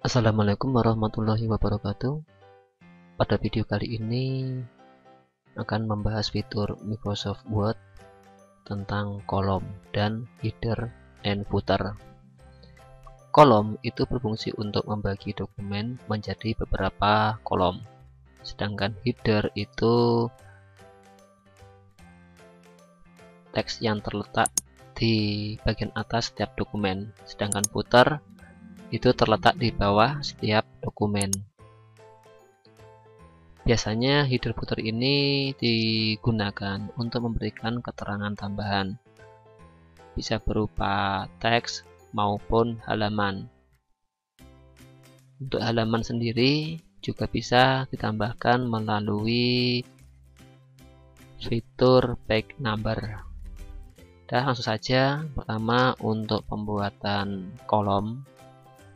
Assalamualaikum warahmatullahi wabarakatuh. Pada video kali ini akan membahas fitur Microsoft Word tentang kolom dan header and footer. Kolom itu berfungsi untuk membagi dokumen menjadi beberapa kolom, sedangkan header itu teks yang terletak di bagian atas setiap dokumen, sedangkan footer itu terletak di bawah setiap dokumen. Biasanya header footer ini digunakan untuk memberikan keterangan tambahan, bisa berupa teks maupun halaman. Untuk halaman sendiri juga bisa ditambahkan melalui fitur page number. Dan langsung saja, pertama untuk pembuatan kolom.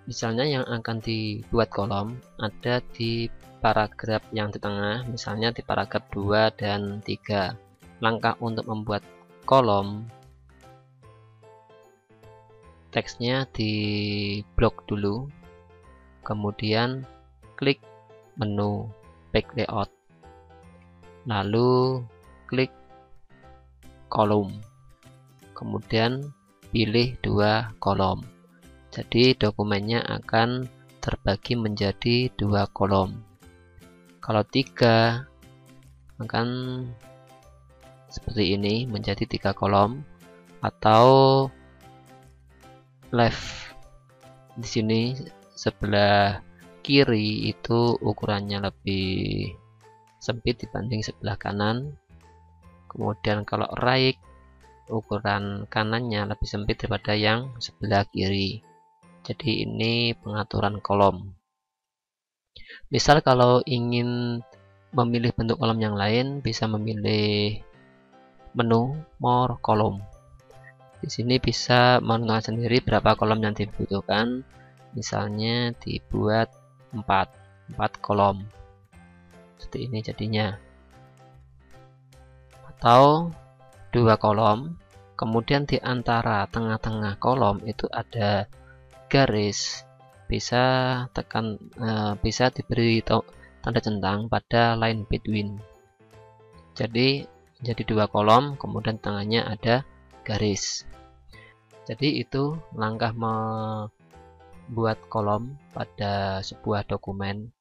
Misalnya yang akan dibuat kolom ada di paragraf yang di tengah, misalnya di paragraf 2 dan 3. Langkah untuk membuat kolom, teksnya di blok dulu, kemudian klik menu page layout, lalu klik kolom, kemudian pilih 2 kolom. Jadi dokumennya akan terbagi menjadi 2 kolom. Kalau 3 akan seperti ini, menjadi 3 kolom, atau left di sini sebelah kiri itu ukurannya lebih sempit dibanding sebelah kanan. Kemudian kalau right, ukuran kanannya lebih sempit daripada yang sebelah kiri. Jadi ini pengaturan kolom. Misal kalau ingin memilih bentuk kolom yang lain, bisa memilih menu more kolom. Di sini bisa menentukan sendiri berapa kolom yang dibutuhkan. Misalnya dibuat 4 kolom. Seperti ini jadinya. Atau 2 kolom, kemudian di antara tengah-tengah kolom itu ada garis, bisa bisa diberi tanda centang pada line between. Jadi 2 kolom, kemudian tengahnya ada garis. Jadi itu langkah membuat kolom pada sebuah dokumen.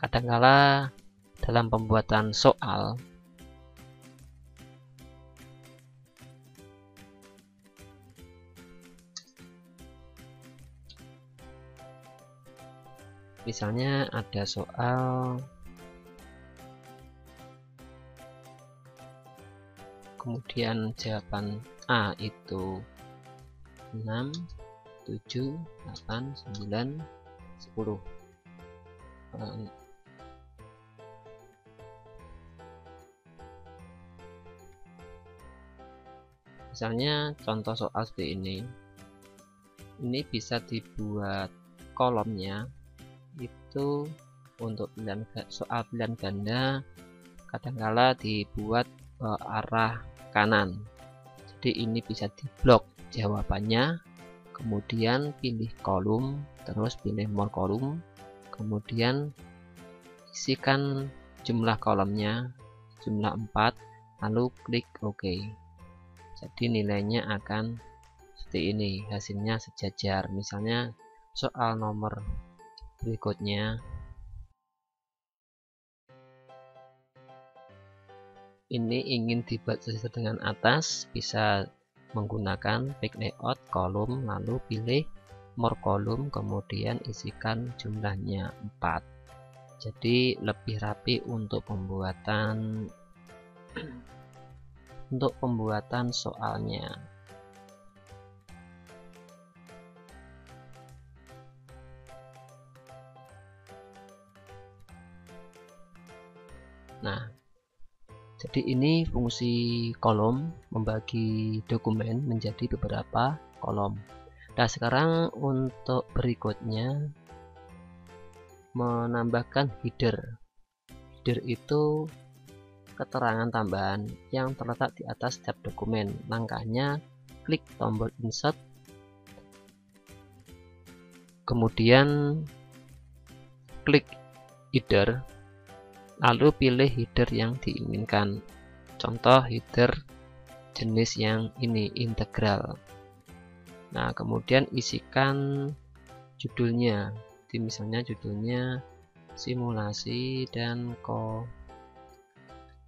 Kadangkala dalam pembuatan soal, misalnya ada soal kemudian jawaban A itu 6, 7, 8, 9, 10. Misalnya contoh soal seperti ini. Ini bisa dibuat kolomnya itu untuk soal pilihan ganda, kadangkala dibuat arah kanan. Jadi ini bisa diblok jawabannya, kemudian pilih kolom, terus pilih more kolom, kemudian isikan jumlah kolomnya, jumlah 4, lalu klik OK. Jadi nilainya akan seperti ini, hasilnya sejajar. Misalnya soal nomor berikutnya, ini ingin dibuat sesuai dengan atas, bisa menggunakan page layout kolom, lalu pilih more kolom, kemudian isikan jumlahnya 4. Jadi lebih rapi untuk pembuatan soalnya. Nah, jadi ini fungsi kolom, membagi dokumen menjadi beberapa kolom. Nah, sekarang untuk berikutnya menambahkan header. Header itu keterangan tambahan yang terletak di atas setiap dokumen. Langkahnya klik tombol insert, kemudian klik header, lalu pilih header yang diinginkan. Contoh header jenis yang ini, integral. Nah, kemudian isikan judulnya. Jadi misalnya judulnya simulasi dan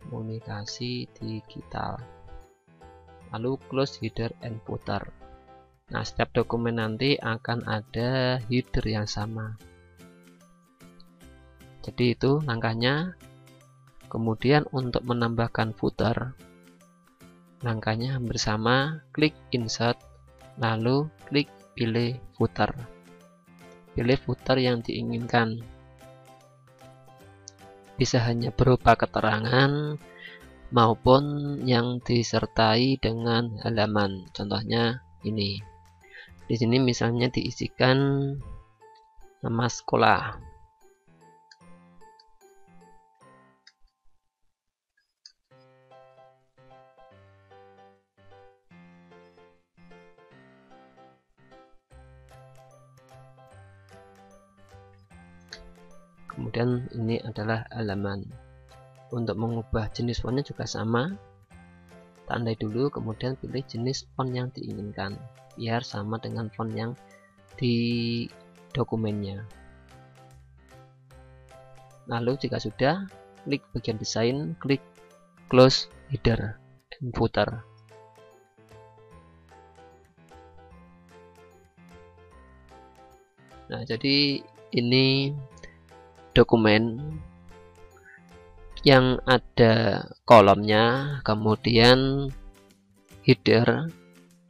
komunikasi digital. Lalu close header and footer. Nah, setiap dokumen nanti akan ada header yang sama. Jadi itu langkahnya. Kemudian untuk menambahkan footer, langkahnya hampir sama. Klik insert, lalu klik pilih footer. Pilih footer yang diinginkan. Bisa hanya berupa keterangan maupun yang disertai dengan halaman. Contohnya ini. Di sini misalnya diisikan nama sekolah. Kemudian ini adalah halaman. Untuk mengubah jenis fontnya juga sama. Tandai dulu, kemudian pilih jenis font yang diinginkan biar sama dengan font yang di dokumennya. Lalu jika sudah, klik bagian desain, klik close header and footer. Nah, jadi ini dokumen yang ada kolomnya, kemudian header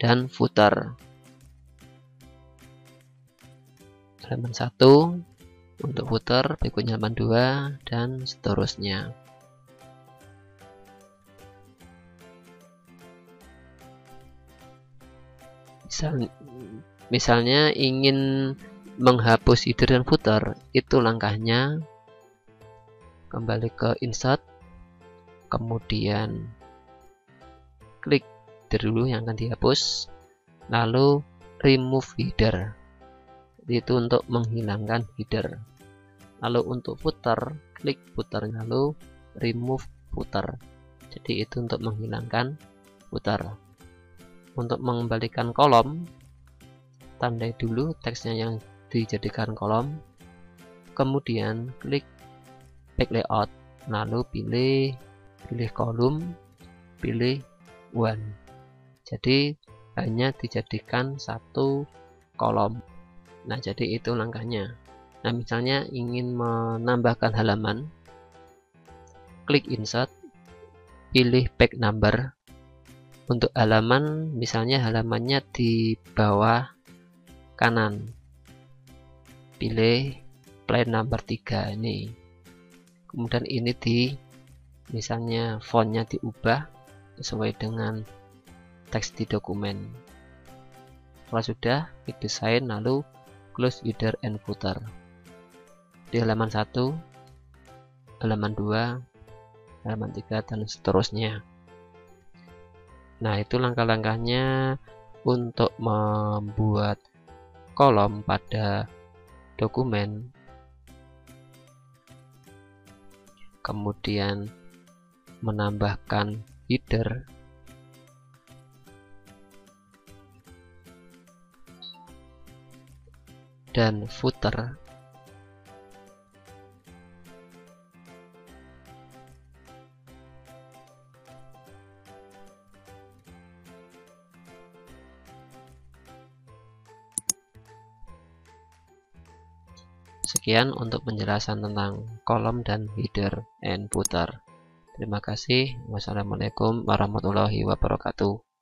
dan footer. Halaman 1 untuk footer, berikutnya halaman 2 dan seterusnya. Misalnya ingin menghapus header dan footer, itu langkahnya kembali ke insert, kemudian klik header dulu yang akan dihapus, lalu remove header. Itu untuk menghilangkan header. Lalu untuk footer, klik footer, lalu remove footer. Jadi itu untuk menghilangkan footer. Untuk mengembalikan kolom, tandai dulu teksnya yang dijadikan kolom, kemudian klik back layout, lalu pilih kolom, pilih one. Jadi hanya dijadikan satu kolom. Nah, jadi itu langkahnya. Nah, misalnya ingin menambahkan halaman, klik insert, pilih back number. Untuk halaman, misalnya halamannya di bawah kanan, pilih line number 3 ini. Kemudian ini misalnya fontnya diubah sesuai dengan teks di dokumen. Setelah sudah, klik desain, lalu close header and footer. Di halaman 1, halaman 2, halaman 3 dan seterusnya. Nah, itu langkah-langkahnya untuk membuat kolom pada dokumen. Kemudian menambahkan header, dan footer. Sekian untuk penjelasan tentang kolom dan header and footer. Terima kasih. Wassalamualaikum warahmatullahi wabarakatuh.